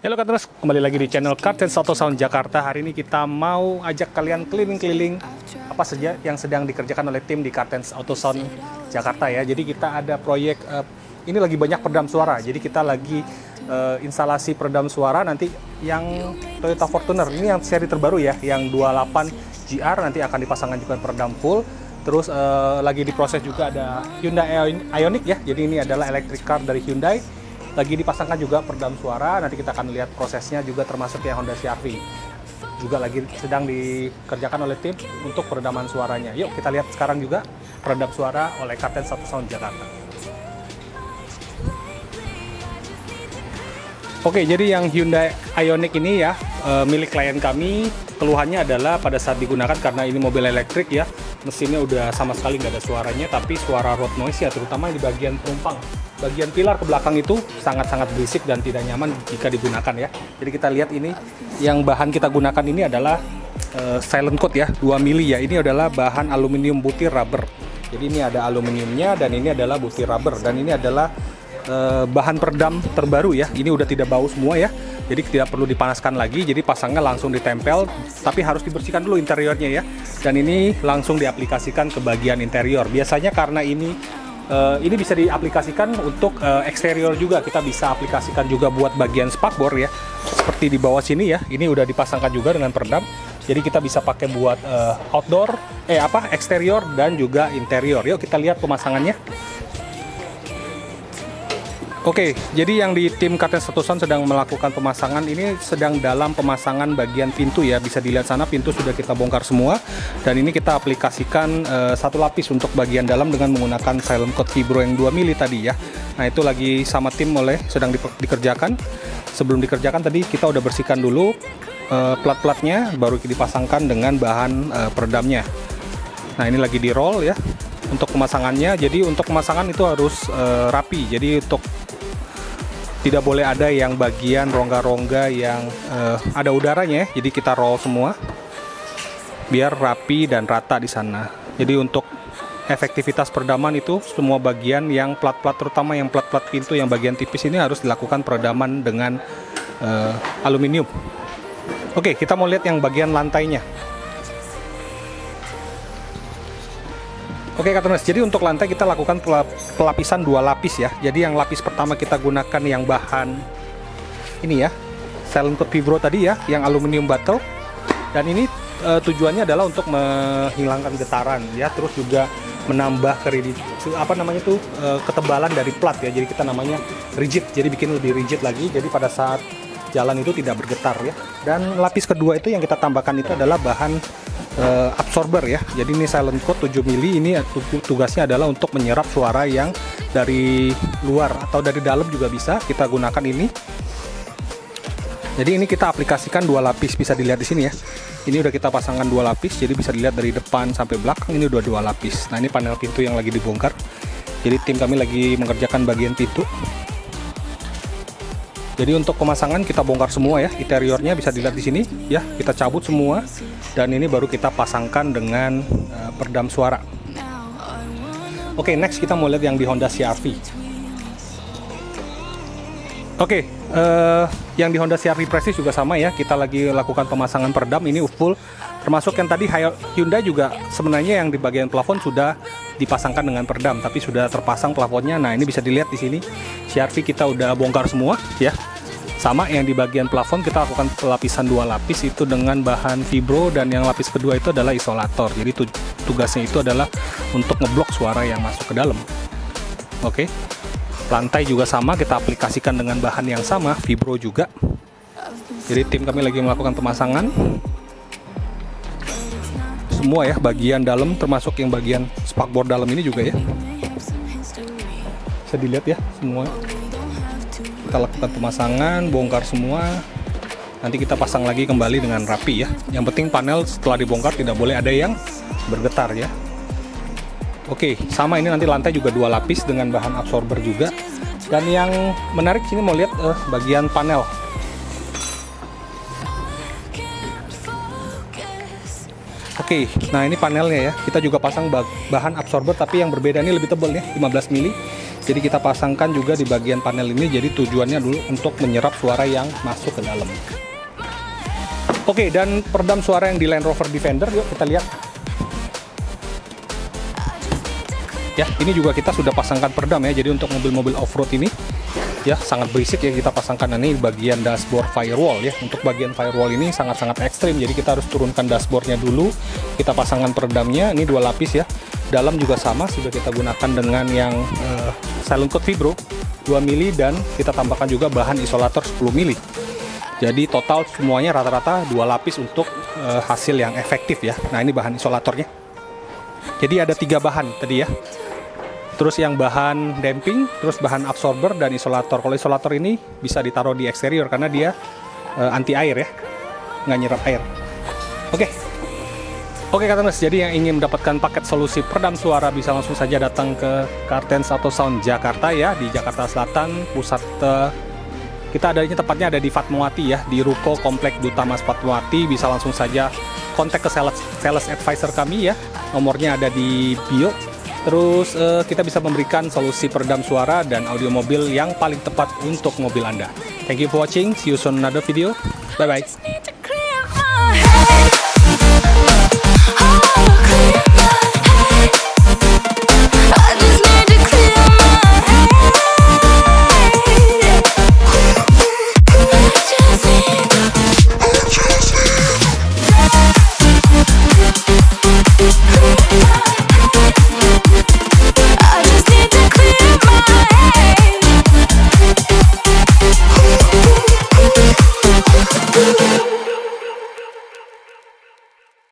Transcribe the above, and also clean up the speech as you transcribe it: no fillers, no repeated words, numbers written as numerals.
Halo Katrus, kembali lagi di channel Kartens Auto Sound Jakarta. Hari ini kita mau ajak kalian keliling-keliling apa saja yang sedang dikerjakan oleh tim di Kartens Auto Sound Jakarta ya. Jadi kita ada proyek, ini lagi banyak peredam suara. Jadi kita lagi instalasi peredam suara nanti yang Toyota Fortuner. Ini yang seri terbaru ya, yang 28 GR nanti akan dipasangkan juga peredam full. Terus lagi diproses juga ada Hyundai Ioniq ya. Jadi ini adalah electric car dari Hyundai. Lagi dipasangkan juga peredam suara, nanti kita akan lihat prosesnya juga, termasuk yang Honda CR-V juga lagi sedang dikerjakan oleh tim untuk peredaman suaranya. Yuk kita lihat sekarang juga peredam suara oleh Kartens Auto Sound Jakarta. Oke, jadi yang Hyundai Ioniq ini ya milik klien kami. Keluhannya adalah pada saat digunakan, karena ini mobil elektrik ya, mesinnya udah sama sekali nggak ada suaranya, tapi suara road noise ya, terutama di bagian penumpang. Bagian pilar ke belakang itu sangat-sangat berisik dan tidak nyaman jika digunakan ya. Jadi kita lihat ini, yang bahan kita gunakan ini adalah silent coat ya, 2 mili ya. Ini adalah bahan aluminium butir rubber. Jadi ini ada aluminiumnya dan ini adalah butir rubber. Dan ini adalah bahan peredam terbaru ya. Ini udah tidak bau semua ya. Jadi tidak perlu dipanaskan lagi. Jadi pasangnya langsung ditempel, tapi harus dibersihkan dulu interiornya ya. Dan ini langsung diaplikasikan ke bagian interior. Biasanya karena ini bisa diaplikasikan untuk eksterior juga. Kita bisa aplikasikan juga buat bagian spakbor ya. Seperti di bawah sini ya. Ini udah dipasangkan juga dengan peredam. Jadi kita bisa pakai buat outdoor, eksterior dan juga interior. Yuk kita lihat pemasangannya. Oke, jadi yang di tim Kartens Auto Sound sedang melakukan pemasangan ini, sedang dalam pemasangan bagian pintu ya. Bisa dilihat sana, pintu sudah kita bongkar semua. Dan ini kita aplikasikan satu lapis untuk bagian dalam dengan menggunakan silent coat Vibro yang 2 mili tadi ya. Nah itu lagi sama tim sedang dikerjakan. Sebelum dikerjakan tadi kita udah bersihkan dulu plat-platnya, baru dipasangkan dengan bahan peredamnya. Nah ini lagi di roll ya untuk pemasangannya. Jadi untuk pemasangan itu harus rapi. Jadi untuk tidak boleh ada yang bagian rongga-rongga yang ada udaranya ya. Jadi kita roll semua biar rapi dan rata di sana. Jadi untuk efektivitas peredaman itu semua bagian yang plat-plat, terutama yang plat-plat pintu yang bagian tipis ini, harus dilakukan peredaman dengan aluminium. Oke, kita mau lihat yang bagian lantainya. Oke Katrus, jadi untuk lantai kita lakukan pelapisan 2 lapis ya. Jadi yang lapis pertama kita gunakan yang bahan ini ya, silent coat Vibro tadi ya, yang aluminium battle. Dan ini tujuannya adalah untuk menghilangkan getaran ya, terus juga menambah ketebalan dari plat ya. Jadi kita namanya rigid, jadi bikin lebih rigid lagi. Jadi pada saat jalan itu tidak bergetar ya. Dan lapis kedua itu yang kita tambahkan itu adalah bahan absorber ya. Jadi ini silent coat 7 mili, ini tugasnya adalah untuk menyerap suara yang dari luar atau dari dalam juga bisa kita gunakan ini. Jadi ini kita aplikasikan 2 lapis, bisa dilihat di sini ya. Ini udah kita pasangkan 2 lapis, jadi bisa dilihat dari depan sampai belakang ini udah 2 lapis. Nah ini panel pintu yang lagi dibongkar. Jadi tim kami lagi mengerjakan bagian pintu. Jadi untuk pemasangan kita bongkar semua ya, interiornya bisa dilihat di sini ya, kita cabut semua dan ini baru kita pasangkan dengan peredam suara. Oke, next kita mau lihat yang di Honda CR-V. Oke, yang di Honda CR-V Prestige juga sama ya, kita lagi lakukan pemasangan peredam ini full, termasuk yang tadi Hyundai juga sebenarnya yang di bagian plafon sudah dipasangkan dengan peredam, tapi sudah terpasang plafonnya. Nah ini bisa dilihat di sini CR-V kita udah bongkar semua ya. Sama yang di bagian plafon kita lakukan pelapisan 2 lapis itu dengan bahan Vibro, dan yang lapis kedua itu adalah isolator. Jadi tugasnya itu adalah untuk ngeblok suara yang masuk ke dalam. Oke, lantai juga sama, kita aplikasikan dengan bahan yang sama, Vibro juga. Jadi tim kami lagi melakukan pemasangan semua ya, bagian dalam termasuk yang bagian spakbor dalam ini juga ya. Bisa dilihat ya semua. Kita lakukan pemasangan, bongkar semua. Nanti kita pasang lagi kembali dengan rapi ya. Yang penting panel setelah dibongkar tidak boleh ada yang bergetar ya. Oke, sama ini nanti lantai juga 2 lapis dengan bahan absorber juga. Dan yang menarik sini mau lihat bagian panel. Oke, nah ini panelnya ya. Kita juga pasang bahan absorber tapi yang berbeda, ini lebih tebal ya, 15 mili. Jadi kita pasangkan juga di bagian panel ini, jadi tujuannya dulu untuk menyerap suara yang masuk ke dalam. Oke, dan peredam suara yang di Land Rover Defender, yuk kita lihat. Ya, ini juga kita sudah pasangkan peredam ya, jadi untuk mobil-mobil off-road ini ya sangat berisik ya, kita pasangkan ini bagian dashboard firewall ya. Untuk bagian firewall ini sangat-sangat ekstrim, jadi kita harus turunkan dashboardnya dulu, kita pasangkan peredamnya, ini 2 lapis ya. Dalam juga sama, sudah kita gunakan dengan yang silent coat vibro 2 mili, dan kita tambahkan juga bahan isolator 10 mili. Jadi total semuanya rata-rata 2 lapis untuk hasil yang efektif ya. Nah, ini bahan isolatornya. Jadi ada 3 bahan tadi ya. Terus yang bahan damping, terus bahan absorber, dan isolator. Kalau isolator ini bisa ditaruh di eksterior karena dia anti air ya, nggak nyerap air. Oke Kartens, jadi yang ingin mendapatkan paket solusi peredam suara bisa langsung saja datang ke Kartens Auto Sound Jakarta ya, di Jakarta Selatan. Pusat kita adanya tepatnya ada di Fatmawati ya, di Ruko Komplek Duta Mas Fatmawati. Bisa langsung saja kontak ke sales advisor kami ya, nomornya ada di bio. Terus kita bisa memberikan solusi peredam suara dan audio mobil yang paling tepat untuk mobil Anda. Thank you for watching, see you soon another video, bye bye.